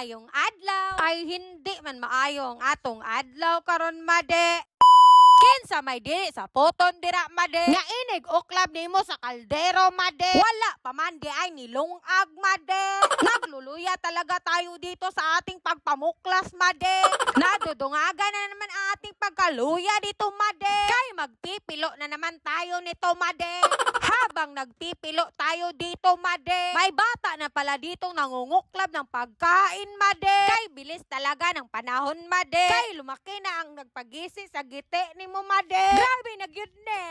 Maayong adlaw. Ay hindi man maayong atong adlaw karon made. Kinsa may dili sa poton dira made. Nga inig uklab nimo sa kaldero made. Wala pa man di ay nilungag made. Nagluluya talaga tayo dito sa ating pagpamuklas made. Nadudungagan na naman ang ating pagkaluya dito made. Kay magpipilo na naman tayo nito made. Habang nagpipilo tayo dito made, may bata na pala ditong nangunguklab ng pagkain made. Kay bilis talaga ng panahon made. Kay lumaki na ang nagpagisi sa giti ni mo made. Grabe na gyud ne.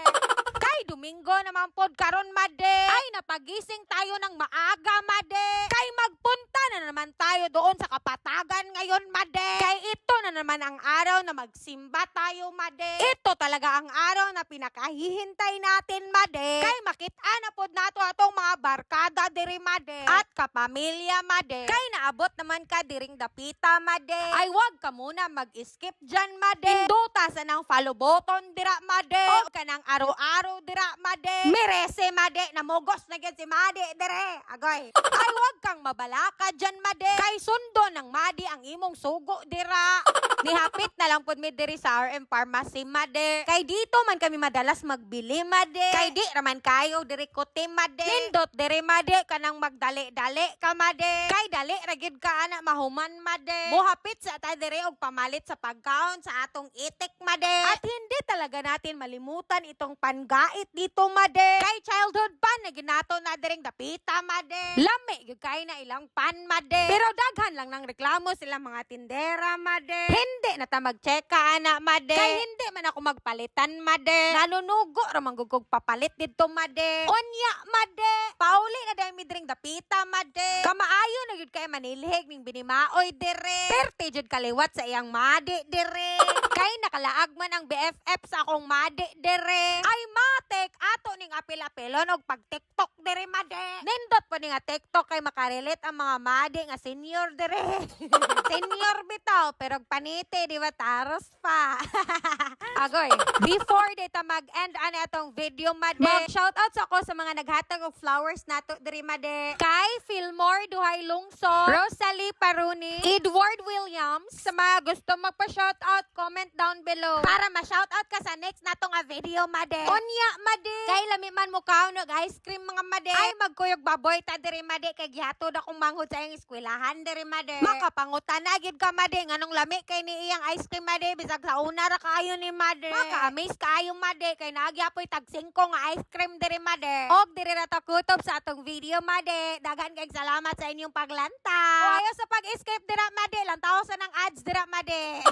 Kay Domingo naman pod karon made. Ay napagising tayo ng maaga made. Kay magpunta na naman tayo doon sa kapatagan ngayon made. Kay ito na naman ang araw na magsimba tayo made. Ito talaga ang araw na pinakahihintay natin made. Kay makita na pod nato atong mga barkada diri made. At kapamilya made. Kay naabot naman ka diring dapita made. Ay wag ka muna mag-skip dyan made. Induta sa nang follow button dira made. O kanang araw-araw dira made. Mirese made. Namugos na gyud si made dire. Agoy. Ay wag kang mabalaka dyan made. Kay sundo ng made ang imong sugo dira. Nihapit na lang pod mi diri sa RM Pharmacy made. Kay dito man kami madalas magbili made. Kay di raman kayo diri kuti made. Nindot diri made kanang magdali-dali ka made. Kay dali ra gyud ka ana mahuman made. Muhapit sa ta diri og pamalit sa pagkaon sa atong itik made. At hindi talaga natin malimutan itong pangait dito made. Kay childhood pan na ginato na diring dapita made. Lami gyud kay na ilang pan made. Pero daghan lang nang reklamo sila mga tindera made. Hindi na ta mag-checka ana made. Kay hindi man ako magpalitan made. Nanunugo ra man gug papalit didto made. Onya made. Pauli na dai mi diring dapita made. Kamaayo na gyud kay manilhig ning binimaoy dire. Perte jud kaliwat sa iyang made dire. Kay nakalaag man ang BFF sa akong made dire. Ay matek ato ning apil-apilon og pag TikTok dire made. Nindot po ni nga TikTok kay makarelate ang mga made nga senior dire. Senior bitaw pero panite di ba taros pa. Agoy, before dito mag-end ano itong video made. Mag-shoutouts ako sa mga naghatag og flowers nato diri made. Kay Fillmore Duhay Lungsod, Rosalie Paruni, Edward Williams. Sa mga gusto magpa-shoutout, comment down below para ma-shoutout ka sa next nato nga video made. Onya made. Kay lami man mo kaon og ice cream mga made. Ay magkuyog baboy ta diri made kay gihatod akong manghod sa iyang eskwelahan diri made. Makapangutan-na gid ka made nganong lami kay ni iyang ice cream made bisag sa una ra kaayo ni made. Maka-amaze kaayo made kay nagyapoy tag 5 nga ice cream diri made. Og diri ra ta kutob sa atong video made. Daghan kay salamat sa inyong paglanta. O ayo sa pag-escape dira made, lantaw sa nang ads dira made.